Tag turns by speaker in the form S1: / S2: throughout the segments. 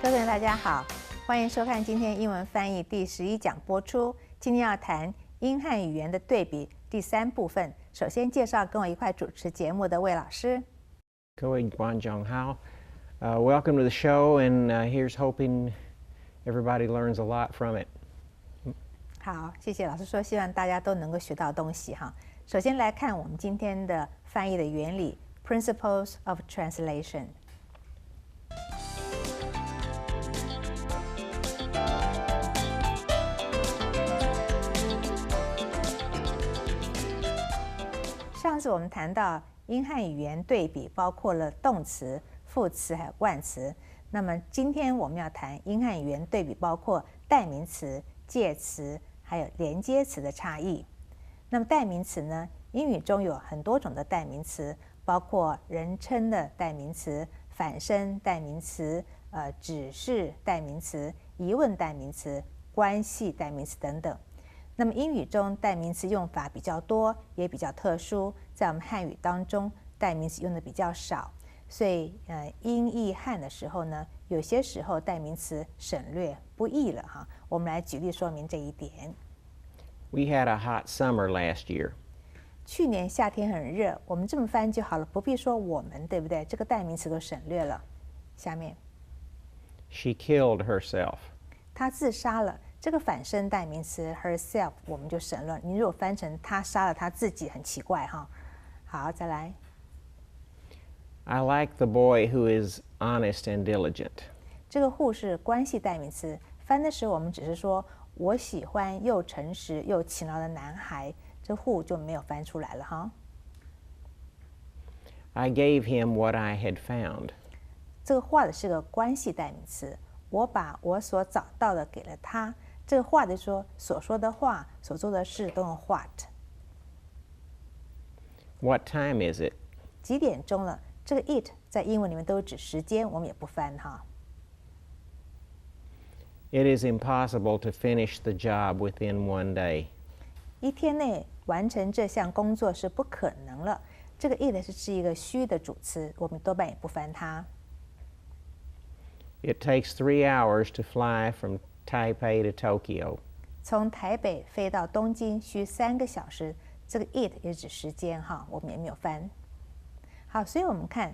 S1: 各位大家好，欢迎收看今天英文翻译第11讲播出。今天要谈英汉语言的对比第3部分。首先介绍跟我一块主持节目的魏老师。
S2: 各位观众好，welcome to the show, and here's hoping everybody learns a lot from it.
S1: 好，谢谢老师说，希望大家都能够学到东西哈。首先来看我们今天的翻译的原理 ，Principles of Translation。上次我们谈到英汉语言对比包括了动词、副词还有冠词。那么今天我们要谈英汉语言对比包括代名词、介词还有连接词的差异。那么代名词呢，英语中有很多种的代名词，包括人称的代名词、反身代名词、指示代名词、疑问代名词、关系代名词等等。那么英语中代名词用法比较多，也比较特殊，在我们汉语当中代名词用的比较少，所以英译汉的时候呢，有些时候代名词省略不译了哈。我们来举例说明这一点。
S2: We had a hot summer last year.
S1: 去年夏天很热，我们这么翻就好了，不必说我们，对不对？这个代名词都省略了。下面
S2: She killed herself.
S1: 她自杀了。这个反身代名词 herself 我们就省了，你如果翻成她杀了她自己，很奇怪哈。好，再来。
S2: I like the boy who is honest and diligent.
S1: 这个who是关系代名词，翻的时候我们只是说我喜欢又诚实又勤劳的男孩，这who就没有翻出来了哈。
S2: I gave him what I had found.
S1: 这个画的是个关系代名词，我把我所找到的给了他。这个话的说所说的话、所做的事都用 what。
S2: What time is it?
S1: 几点钟了？这个 it 在英文里面都是指时间，我们也不翻哈。
S2: It is impossible to finish the job within one day.
S1: 一天内完成这项工作是不可能了。这个 it 是一个虚的主词，我们多半也不翻它。
S2: It takes 3 hours to fly from Taipei to Tokyo.
S1: 从台北飞到东京需3个小时，这个 it 也指时间哈，我们也没有翻。好，所以我们看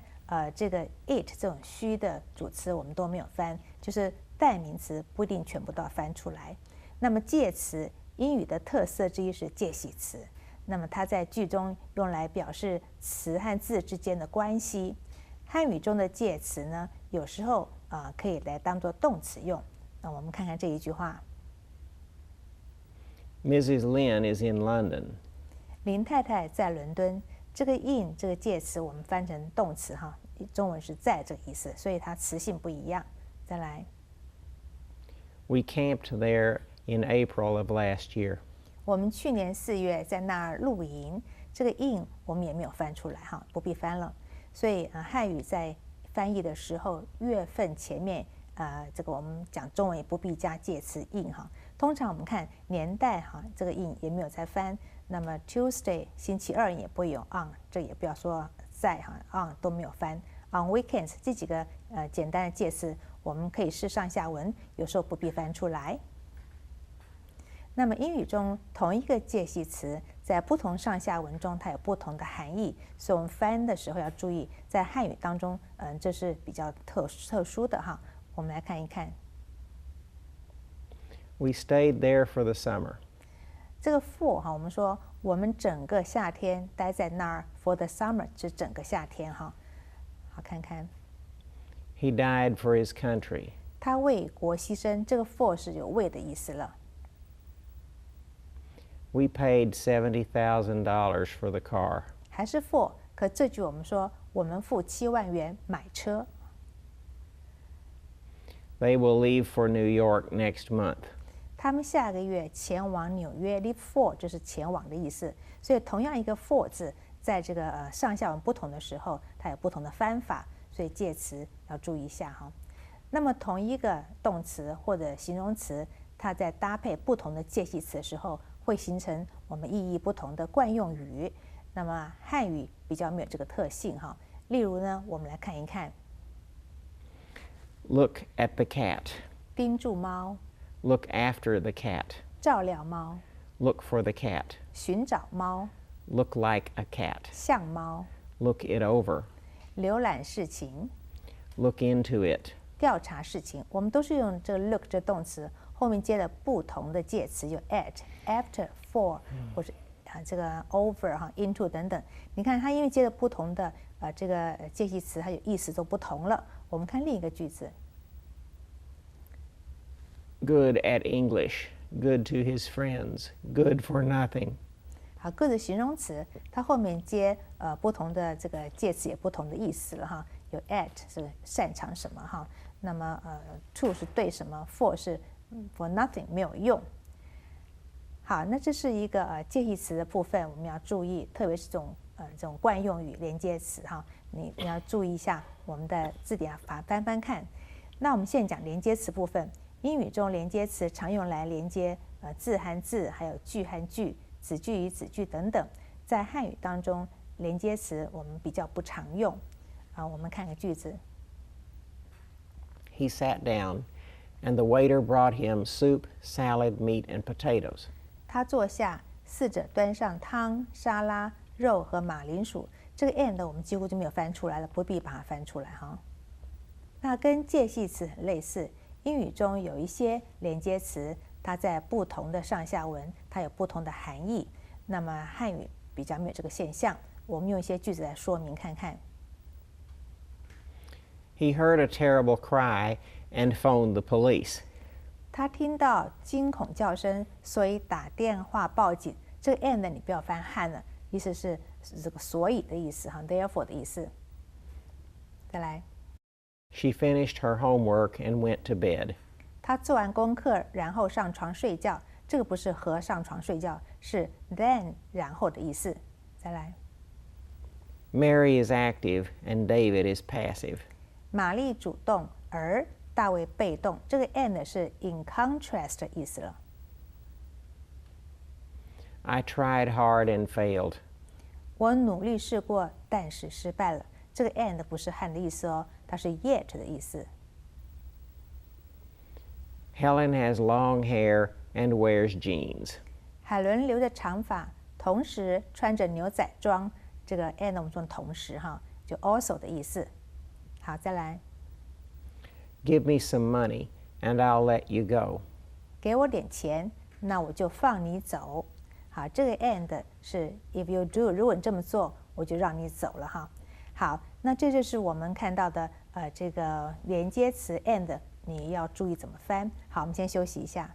S1: 这个 it 这种虚的主词我们都没有翻，就是代名词不一定全部都要翻出来。那么介词，英语的特色之一是介系词，那么它在句中用来表示词和字之间的关系。汉语中的介词呢，有时候可以来当作动词用。那我们看看这一句话
S2: Mrs. Lin is in London.
S1: 林太太在伦敦。这个 in 这个介词我们翻成动词哈，中文是在这个意思，所以它词性不一样。再来
S2: We camped there in April of last year.
S1: 我们去年4月在那儿露营。这个 in 我们也没有翻出来哈，不必翻了。所以汉语在翻译的时候，月份前面这个我们讲中文也不必加介词 in 哈。通常我们看年代哈，这个 in 也没有再翻。那么 Tuesday 星期二也不会有 on， 这也不要说在哈 on 都没有翻。On weekends 这几个简单的介词，我们可以视上下文，有时候不必翻出来。那么英语中同一个介系词在不同上下文中它有不同的含义，所以我们翻的时候要注意，在汉语当中这是比较特殊的哈。我们来看一看
S2: We stayed there for the summer.
S1: 这个 for 哈，我们说我们整个夏天待在那儿 for the summer 是整个夏天哈。好，看看
S2: He died for his country.
S1: 他为国牺牲，这个 for 是有为的意思了。
S2: We paid $70,000 for the car.
S1: 还是 for， 可这句我们说我们付7万元买车。
S2: They will leave for New York next month.
S1: 他们下个月前往纽约 ，leave for 就是前往的意思。所以同样一个 for 字，在这个上下文不同的时候，它有不同的翻法，所以介词要注意一下哈。那么同一个动词或者形容词，它在搭配不同的介系词的时候，会形成我们意义不同的惯用语。那么汉语比较没有这个特性哈。例如呢，我们来看一看
S2: Look at the cat.
S1: 盯住猫，
S2: Look after the cat.
S1: 照料猫，
S2: Look for the cat.
S1: 寻找猫，
S2: Look like a cat.
S1: 像猫，
S2: Look it over.
S1: 浏览事情，
S2: Look into it.
S1: 调查事情。我们都是用这个 look 这动词，后面接了不同的介词，有 at、after、for，或者这个 over into 等等。你看它因为接了不同的这个介系词，它有意思都不同了。我们看另一个句子。
S2: Good at English. Good to his friends. Good for nothing.
S1: 好，各的形容词，它后面接不同的这个介词也不同的意思了哈。有 at 是擅长什么哈，那么to 是对什么 ，for 是for nothing 没有用。好，那这是一个介系词的部分，我们要注意，特别是这种惯用语连接词哈，你要注意一下我们的字典翻翻看。那我们现在讲连接词部分，英语中连接词常用来连接字和字，还有句和句、子句与子句等等。在汉语当中，连接词我们比较不常用。我们看个句子。
S2: He sat down, and the waiter brought him soup, salad, meat, and potatoes.
S1: 他坐下，侍者端上汤、沙拉、肉和马铃薯。这个 and 我们几乎就没有翻出来了，不必把它翻出来哈。那跟介系词很类似，英语中有一些连接词，它在不同的上下文，它有不同的含义。那么汉语比较没有这个现象，我们用一些句子来说明看看。
S2: He heard a terrible cry and phoned the police.
S1: 他听到惊恐叫声，所以打电话报警。这个 and 你不要翻汉了，意思是这个所以的意思哈 ，therefore 的意思。再来。
S2: She finished her homework and went to bed.
S1: 他做完功课，然后上床睡觉。这个不是和上床睡觉，是 then 然后的意思。再来。
S2: Mary is active and David is passive.
S1: 玛丽主动，而大卫被动。这个 and 是 in contrast 的意思了。
S2: I tried hard and failed.
S1: 我努力试过，但是失败了。这个 and 不是汉的意思哦，它是 yet 的意思。
S2: Helen has long hair and wears jeans.
S1: 海伦留着长发，同时穿着牛仔装。这个 and 我们说同时哈，就 also 的意思。好，再来。
S2: Give me some money and I'll let you go.
S1: 给我点钱，那我就放你走。好，这个 and 是 if you do， 如果你这么做，我就让你走了哈。好，那这就是我们看到的这个连接词 and， 你要注意怎么翻。好，我们先休息一下。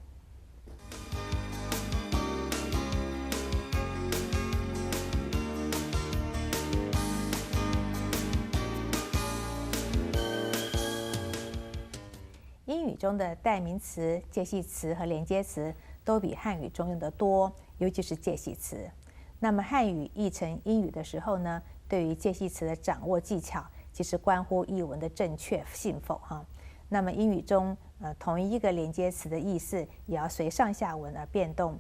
S1: 英语中的代名词、介系词和连接词都比汉语中用得多，尤其是介系词。那么汉语译成英语的时候呢，对于介系词的掌握技巧，其实关乎译文的正确性否哈。那么英语中同一个连接词的意思也要随上下文而变动。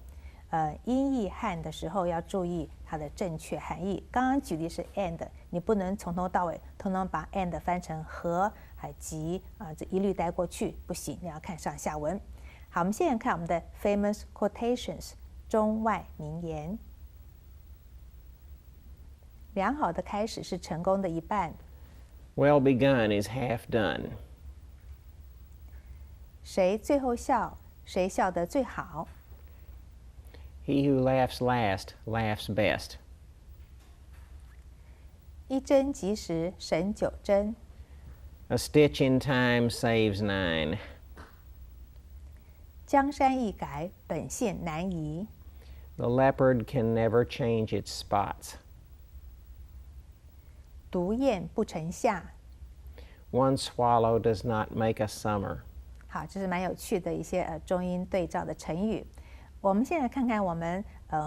S1: 英译汉的时候要注意它的正确含义。刚刚举例是 and， 你不能从头到尾通通把 and 翻成和还及这一律带过去，不行，你要看上下文。好，我们现在看我们的 famous quotations 中外名言。良好的开始是成功的一半。
S2: Well begun is half done.
S1: 谁最后笑，谁笑得最好。
S2: He who laughs last laughs best.
S1: 一针及时，省九针。
S2: A stitch in time saves 9.
S1: 江山易改，本性难移。
S2: The leopard can never change its spots.
S1: 独雁不成夏。
S2: One swallow does not make a summer.
S1: 好，这是蛮有趣的一些中英对照的成语。我们现在看看我们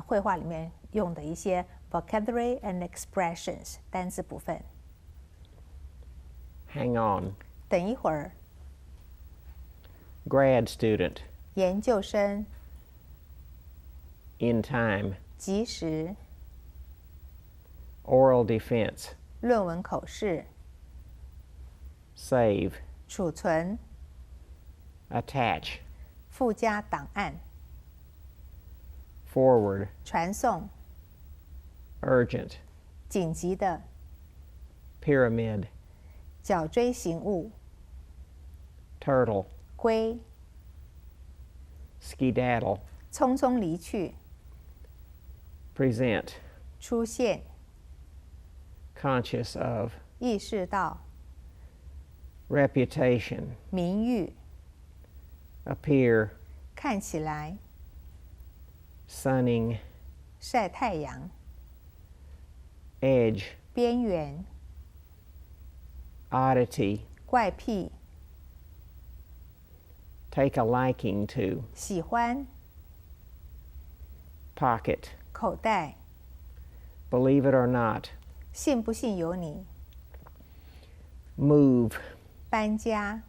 S1: 绘画里面用的一些 vocabulary and expressions 单字部分。
S2: Hang on.
S1: 等一会儿。
S2: Grad student.
S1: 研究生。
S2: In time.
S1: 及时。
S2: Oral defense.
S1: 论文口试。
S2: Save.
S1: 储存、
S2: attach,
S1: 附加档案、
S2: forward,
S1: 传送、
S2: urgent,
S1: 紧急的、
S2: pyramid,
S1: 绞锥形物、
S2: turtle,
S1: 龟、
S2: skedaddle,
S1: 匆匆离去、
S2: present,
S1: 出现、
S2: conscious of,
S1: 意识到、
S2: reputation,
S1: 名誉、
S2: appear,
S1: 看起来、
S2: sunning,
S1: 晒太阳、
S2: edge,
S1: 边缘、
S2: oddity,
S1: 怪癖、
S2: take a liking to,
S1: 喜欢、
S2: pocket,
S1: 口袋、
S2: believe it or not,
S1: 信不信由你、
S2: move,
S1: 搬家、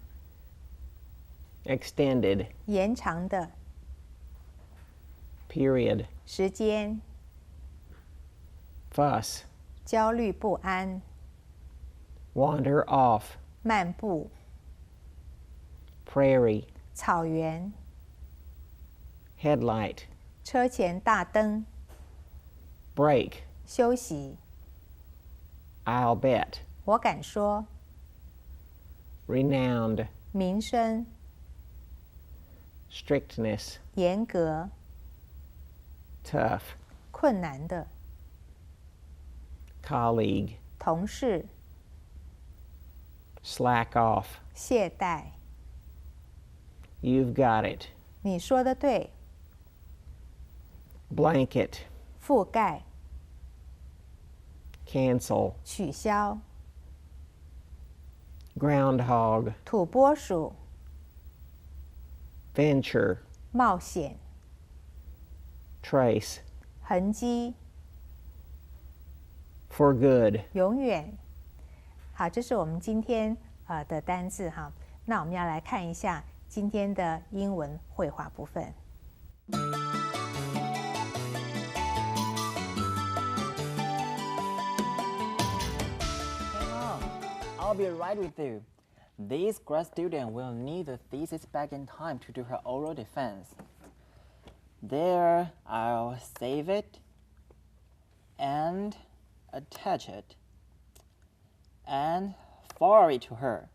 S2: extended,
S1: 延长的、
S2: period,
S1: 时间、
S2: fuss,
S1: 焦虑不安、
S2: wander off,
S1: 漫步、
S2: prairie,
S1: 草原、
S2: headlight,
S1: 车前大灯、
S2: break,
S1: 休息、
S2: I'll bet,
S1: 我敢说、
S2: renowned,
S1: 名声、
S2: strictness,
S1: 严格、
S2: tough,
S1: 困难的、
S2: colleague,
S1: 同事、
S2: slack off,
S1: 懈怠。
S2: you've got it,
S1: 你说的对，
S2: blanket,
S1: 覆盖、
S2: cancel,
S1: 取消、
S2: groundhog,
S1: 土拨鼠、
S2: venture,
S1: 冒险、
S2: trace,
S1: 痕迹、
S2: for good,
S1: 永远。好，这是我们今天的单字哈。那我们要来看一下今天的英文绘画部分。
S3: Hang on, I'll be right with you. This grad student will need the thesis back in time to do her oral defense. There, I'll save it and attach it and forward it to her.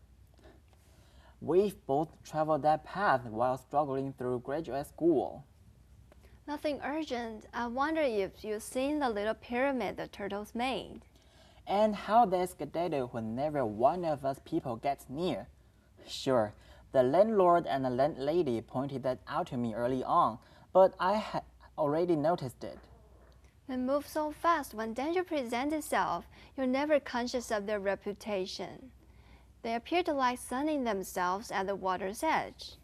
S3: We've both traveled that path while struggling through graduate school.
S4: Nothing urgent. I wonder if you've seen the little pyramid the turtles made.
S3: And how they skedaddle whenever one of us people gets near. Sure, the landlord and the landlady pointed that out to me early on, but I had already noticed it.
S4: They move so fast when danger presents itself, you're never conscious of their reputation. They appear to like sunning themselves at the water's edge.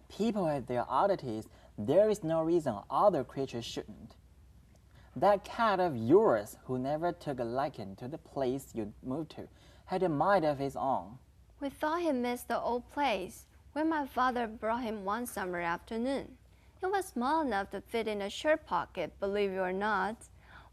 S3: People have their oddities. There is no reason other creatures shouldn't. That cat of yours, who never took a liking to the place you moved to, had a mind of his own.
S4: We thought he missed the old place, where my father brought him one summer afternoon. It was small enough to fit in a shirt pocket, believe it or not.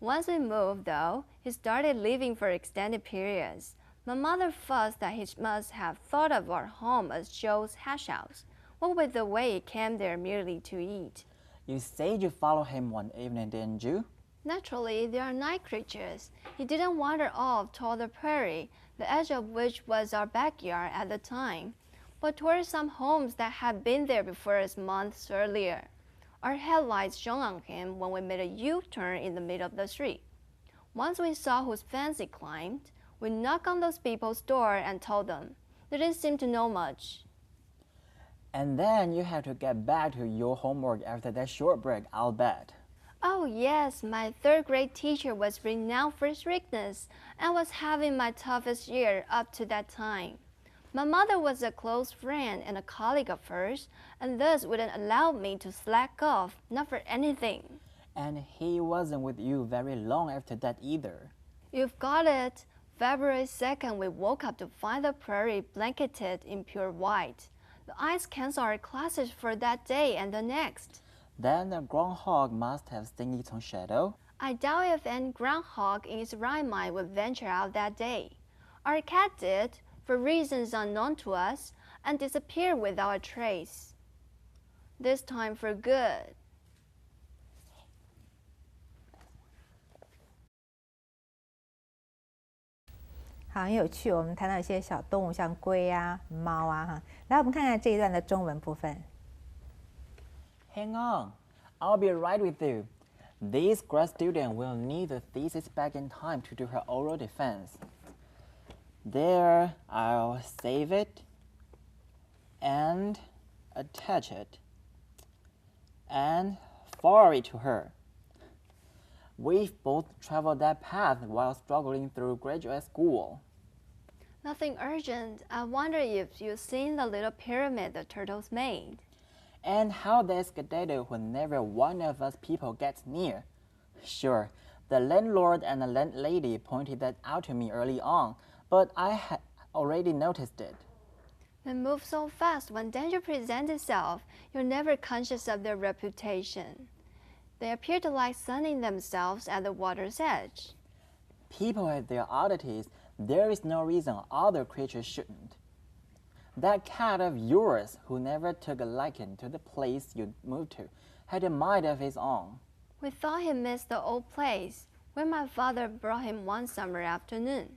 S4: Once we moved, though, he started leaving for extended periods. My mother fussed that he must have thought of our home as Joe's hash house, what with the way he came there merely to eat.
S3: You said you followed him one evening, didn't you?
S4: Naturally, they are night creatures. He didn't wander off toward the prairie, the edge of which was our backyard at the time, but toward some homes that had been there before us months earlier. Our headlights shone on him when we made a U-turn in the middle of the street. Once we saw whose fence he climbed, we knocked on those people's door and told them. They didn't seem to know much.
S3: And then you had to get back to your homework after that short break, I'll bet.
S4: Oh yes, my third-grade teacher was renowned for strictness and was having my toughest year up to that time. My mother was a close friend and a colleague of hers, and thus wouldn't allow me to slack off, not for anything.
S3: And he wasn't with you very long after that either.
S4: You've got it. February 2nd, we woke up to find the prairie blanketed in pure white. The ice canceled our classes for that day and the next.
S3: Then the groundhog must have seen its own shadow.
S4: I doubt if any groundhog in its right mind would venture out that day. Our cat did, for reasons unknown to us and disappear without a trace. This time for good.
S1: 好，很有趣。我们谈到一些小动物，像龟啊、猫啊，哈。来，我们看看这一段的中文部分。
S3: Hang on, I'll be right with you. This grad student will need the thesis back in time to do her oral defense. There, I'll save it and attach it and forward it to her. We've both traveled that path while struggling through graduate school.
S4: Nothing urgent. I wonder if you've seen the little pyramid the turtles made.
S3: And how they skedaddle whenever one of us people gets near. Sure, the landlord and the landlady pointed that out to me early on, but I had already noticed it.
S4: They move so fast when danger presents itself, you're never conscious of their reputation. They appear to like sunning themselves at the water's edge.
S3: People have their oddities. There is no reason other creatures shouldn't. That cat of yours, who never took a liking to the place you moved to, had a mind of his own.
S4: We thought he missed the old place, where my father brought him one summer afternoon.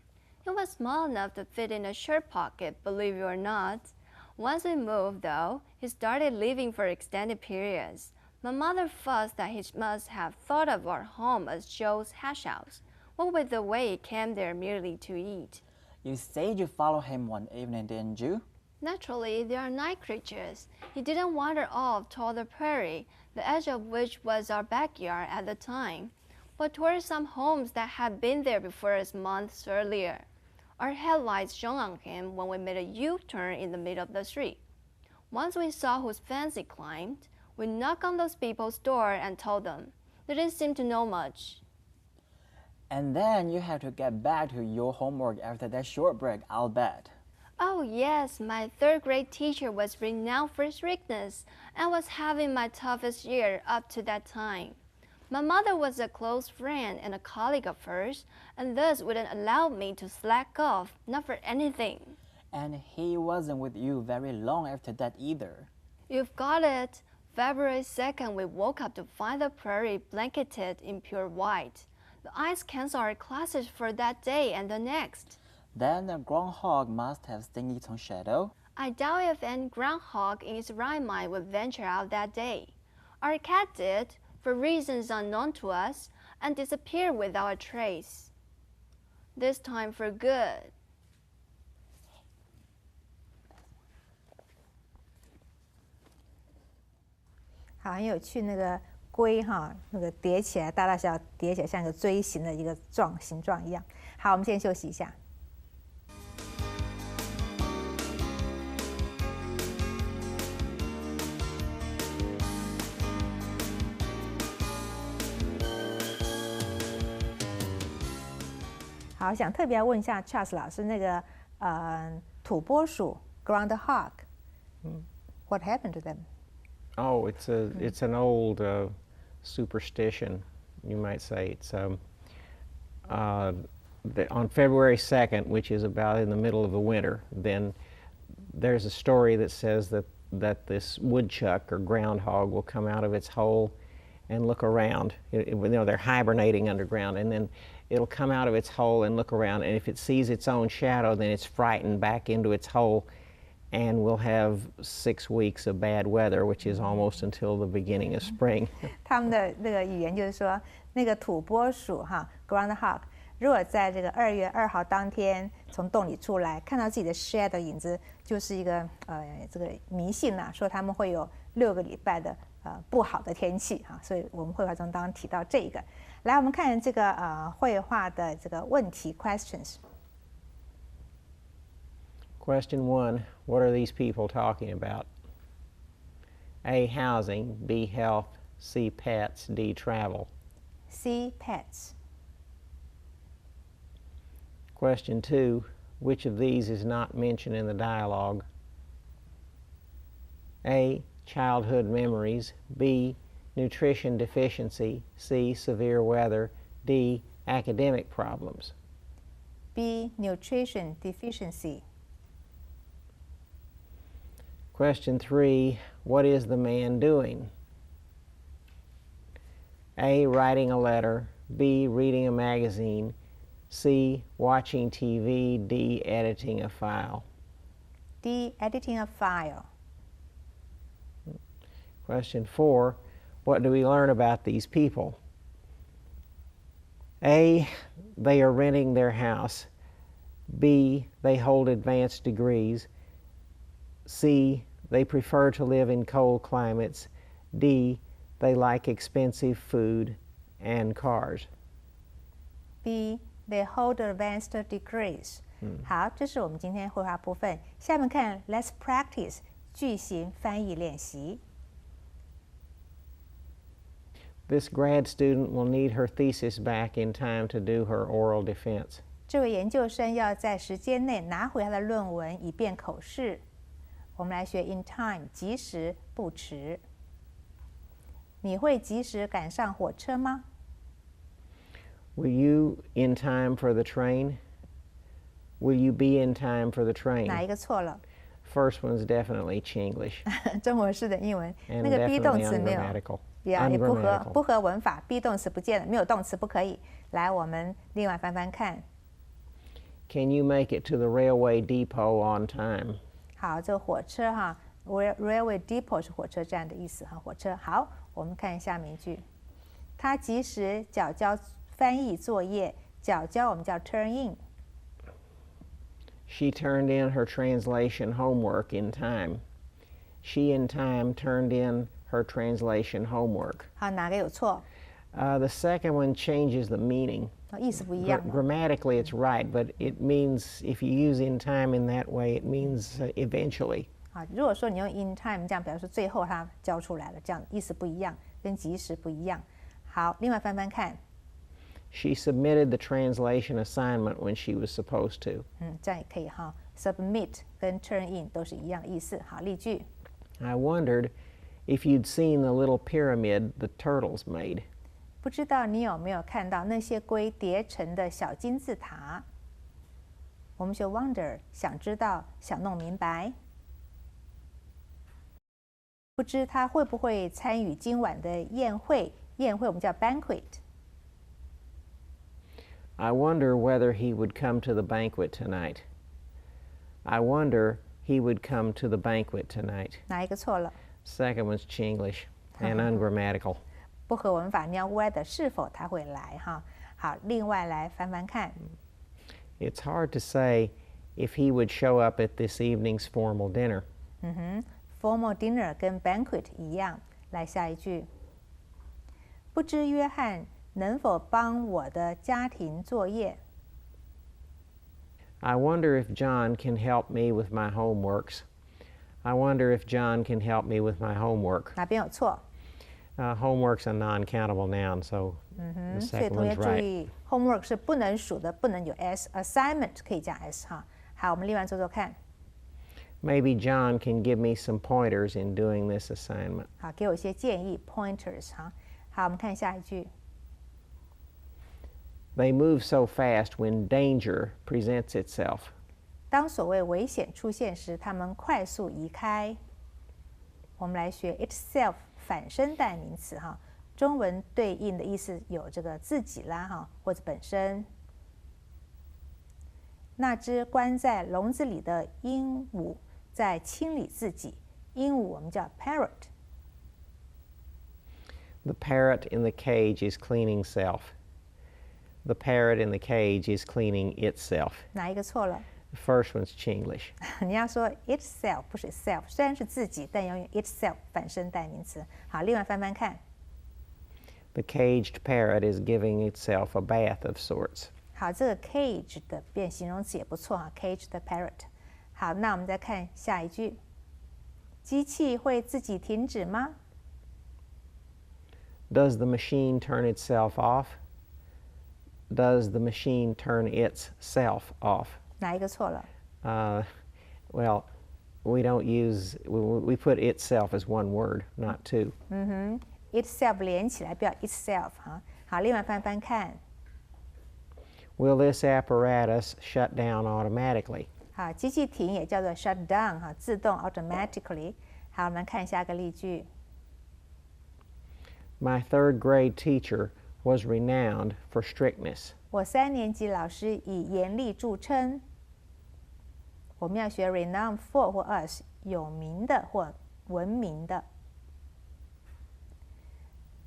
S4: It was small enough to fit in a shirt pocket, believe it or not. Once we moved, though, he started leaving for extended periods. My mother fussed that he must have thought of our home as Joe's hash house, what with the way he came there merely to eat.
S3: You said you followed him one evening, didn't you?
S4: Naturally, they are night creatures. He didn't wander off toward the prairie, the edge of which was our backyard at the time, but toward some homes that had been there before us months earlier. Our headlights shone on him when we made a U-turn in the middle of the street. Once we saw whose fence he climbed, we knocked on those people's door and told them. They didn't seem to know much.
S3: And then you had to get back to your homework after that short break, I'll bet.
S4: Oh yes, my third-grade teacher was renowned for strictness and was having my toughest year up to that time. My mother was a close friend and a colleague of hers, and thus wouldn't allow me to slack off, not for anything.
S3: And he wasn't with you very long after that either.
S4: You've got it. February 2nd, we woke up to find the prairie blanketed in pure white. The ice canceled our classes for that day and the next.
S3: Then the groundhog must have seen its own shadow.
S4: I doubt if any groundhog in its right mind would venture out that day. Our cat did, for reasons unknown to us, and disappeared without a trace. This time for good.
S1: 好，很有趣。那个龟哈，那个叠起来，大大小小叠起来，像一个锥形的一个形状一样。好，我们先休息一下。好，想特别要问一下 Charles 老师，那个土拨鼠 groundhog，what happened to them?
S2: Oh, it's an old superstition, you might say. It's on February 2nd, which is about in the middle of the winter, then there's a story that says that this woodchuck or groundhog will come out of its hole and look around. They're hibernating underground, and then it'll come out of its hole and look around, and if it sees its own shadow, then it's frightened back into its hole, and we'll have 6 weeks of bad weather, which is almost until the beginning of spring.
S1: 他们的那个语言就是说，那个土拨鼠哈 groundhog， 如果在这个2月2号当天从洞里出来，看到自己的 shadow 影子，就是一个这个迷信呐、说他们会有6个礼拜的不好的天气哈，所以我们绘画中当然提到这个。来，我们看这个绘画的这个问题 questions。
S2: Question 1, what are these people talking about? A, housing, B, health, C, pets, D, travel.
S1: C, pets.
S2: Question 2, which of these is not mentioned in the dialogue? A, childhood memories, B, nutrition deficiency, C, severe weather, D, academic problems.
S1: B, nutrition deficiency.
S2: Question 3, what is the man doing? A, writing a letter, B, reading a magazine, C, watching TV, D, editing a file.
S1: D, editing a file.
S2: Question 4, what do we learn about these people? A, they are renting their house. B, they hold advanced degrees. C, they prefer to live in cold climates. D, they like expensive food and cars.
S1: B, they hold advanced degrees. 好，这是我们今天绘画部分。下面看 Let's practice 句型翻译练习。
S2: This grad student will need her thesis back in time to do her oral defense.
S1: 这位研究生要在时间内拿回他的论文，以便口试。我们来学 in time 及时不迟。你会及时赶上火车吗？
S2: Will you in time for the train? Will you be in time for the train?
S1: 哪一个错了？
S2: First one's definitely Chinglish.
S1: 中国式的英文，
S2: And
S1: 那个 be 动
S2: definitely
S1: 词没有，
S2: ungrammatical.
S1: 也不
S2: Ungrammatical.
S1: 合文法 ，be 动词不见了，没有动词不可以。来，我们另外翻翻看。
S2: Can you make it to the railway depot on time?
S1: 好，这个火车哈 ，railway depot 是火车站的意思哈，火车。好，我们看下面一句，他及时缴交翻译作业，缴交我们叫 turn in。
S2: She turned in her translation homework in time. She in time turned in her translation homework.
S1: 好，哪个有错？
S2: The second one changes the meaning.
S1: 意思不一样。
S2: Grammatically, it's right, but it means if you use in time in that way, it means eventually.
S1: 啊，如果说你用 in time 这样表示最后它交出来了，这样意思不一样，跟及时不一样。好，另外翻翻看。
S2: She submitted the translation assignment when she was supposed to.
S1: 这样也可以哈。Submit 跟 turn in 都是一样的意思。好，例句。
S2: I wondered if you'd seen the little pyramid the turtles made.
S1: 不知道你有没有看到那些龟叠成的小金字塔？我们学 wonder 想知道，想弄明白。不知他会不会参与今晚的宴会？宴会我们叫 banquet。
S2: I wonder whether he would come to the banquet tonight. I wonder he would come to the banquet tonight.
S1: 哪一个错了？
S2: Second one's Chinglish and ungrammatical.
S1: 不合文法，你要 whether 是否他会来哈。好，另外来翻翻看。
S2: It's hard to say if he would show up at this evening's formal dinner.
S1: Formal dinner 跟 banquet 一样。来下一句。不知约翰能否帮我的家庭作业？
S2: I wonder if John can help me with my homeworks. I wonder if John can help me with my homework.
S1: 哪边有错？
S2: Homework's a non-countable noun, so the
S1: 所以
S2: second
S1: 同学
S2: one's
S1: 注
S2: right.
S1: 意 ，homework 是不能数的，不能有 s。assignment 可以加 s 哈。好，我们另外做做看。
S2: Maybe John can give me some pointers in doing this assignment.
S1: 好，给我一些建议 pointers 哈。好，我们看下一句。
S2: They move so fast when danger presents itself.
S1: 当所谓危险出现时，他们快速移开。我们来学 itself 反身代名词哈，中文对应的意思有这个自己啦哈，或者本身。那只关在笼子里的鹦鹉在清理自己，鹦鹉我们叫 parrot。
S2: The parrot in the cage is cleaning self. The parrot in the cage is cleaning itself.
S1: 哪一个错了？
S2: The first one's Chinglish.
S1: 你要说 itself 不是 self， 虽然是自己，但要用 itself 反身代名词。好，另外翻翻看。
S2: The caged parrot is giving itself a bath of sorts.
S1: 好，这个 cage 的变形容词也不错哈 ，cage the parrot。好，那我们再看下一句。机器会自己停止吗？
S2: Does the machine turn itself off? Does the machine turn itself off?
S1: 哪一个错了？
S2: Well, we don't use, we put itself as one word, not two.
S1: itself 连起来，不要 itself 哈。好，另外翻翻看。
S2: Will this apparatus shut down automatically?
S1: 好，机器停也叫做 shut down 哈，自动 automatically。好，我们看下个例句。
S2: My third grade teacher was renowned for strictness.
S1: 我3年级老师以严厉著称。我们要学 renowned for 或 us 有名的或闻名的。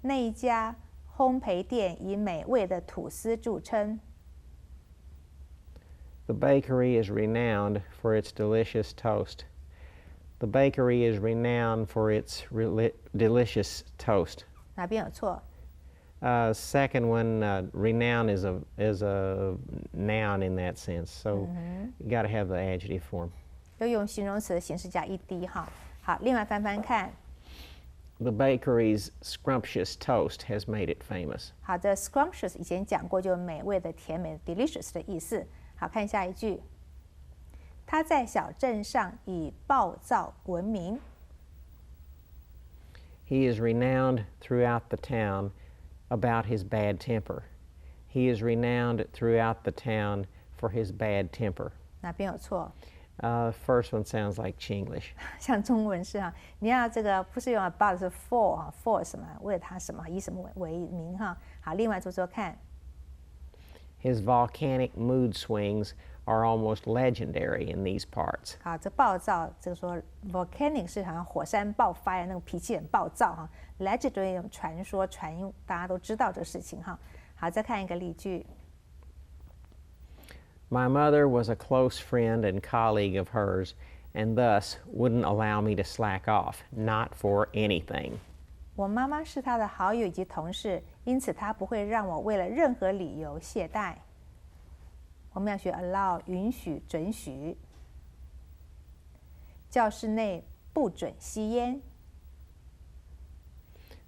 S1: 那一家烘焙店以美味的吐司著称。
S2: The bakery is renowned for its delicious toast. The bakery is renowned for its delicious toast.
S1: 哪边有错？
S2: Second one, renown is a noun in that sense, so you got to have the adjective form.
S1: 要用形容词的形式加ed哈。好，另外翻翻看。
S2: The bakery's scrumptious toast has made it famous.
S1: 好的 ，scrumptious 以前讲过，就美味的、甜美的 delicious 的意思。好，看下一句。他在小镇上以暴躁闻名。
S2: He is renowned throughout the town about his bad temper. He is renowned throughout the town for his bad temper.
S1: 哪边有错？
S2: First one sounds like Chinglish.
S1: 像中文是哈，你要这个不是用 about 是 for 哈 ，for 什么？为了他什么？以什么为名哈？好，另外做做看。
S2: His volcanic mood swings are almost legendary in these parts.
S1: 好，这暴躁，这个说 volcanic 是好像火山爆发呀，那个脾气很暴躁哈。legendary 有传说大家都知道这个事情哈。好，再看一个例句。
S2: My mother was a close friend and colleague of hers, and thus wouldn't allow me to slack off, not for anything.
S1: 我妈妈是她的好友以及同事，因此她不会让我为了任何理由懈怠。我们要学 allow 允许、准许。教室内不准吸烟。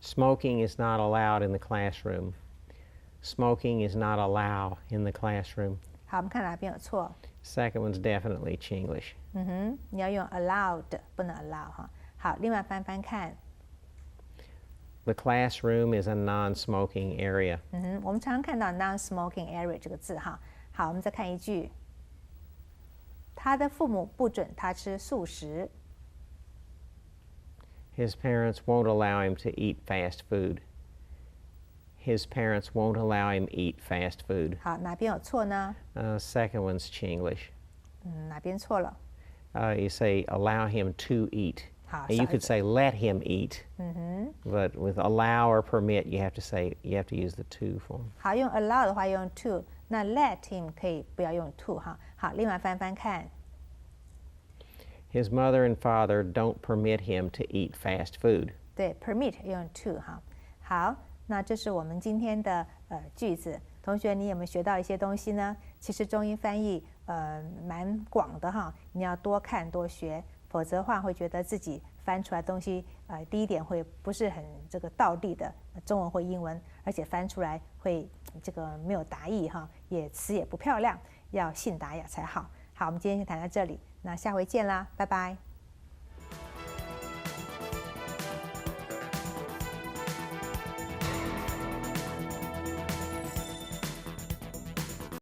S2: Smoking is not allowed in the classroom. Smoking is not allowed in the classroom.
S1: 好，我们看哪边有错。
S2: Second one's definitely Chinglish.
S1: 你要用 allowed， 不能 allow 哈。好，另外翻翻看。
S2: The classroom is a non-smoking area.
S1: 我们常常看到 non-smoking area 这个字哈。好，我们再看一句。他的父母不准他吃素食。
S2: His parents won't allow him to eat fast food. His parents won't allow him eat fast food.
S1: 好，哪边有错呢？
S2: Second one's Chinglish.
S1: 哪边错了？
S2: You say allow him to eat.
S1: 好，
S2: You
S1: 少一
S2: could
S1: 个
S2: say let him eat. But with allow or permit, you have to use the to form.
S1: 好，用 allow 的话用 to， 那 let him 可以不要用 to 哈。好，另外翻翻看。
S2: His mother and father don't permit him to eat fast food.
S1: 对 ，permit 用 to 哈。好，那这是我们今天的句子。同学，你有没有学到一些东西呢？其实中英翻译蛮广的哈，你要多看多学，否则的话会觉得自己翻出来的东西第一点会不是很这个道地的中文或英文，而且翻出来会这个没有达意哈，词也不漂亮，要信达雅才好。好，我们今天先谈到这里，那下回见啦，拜拜。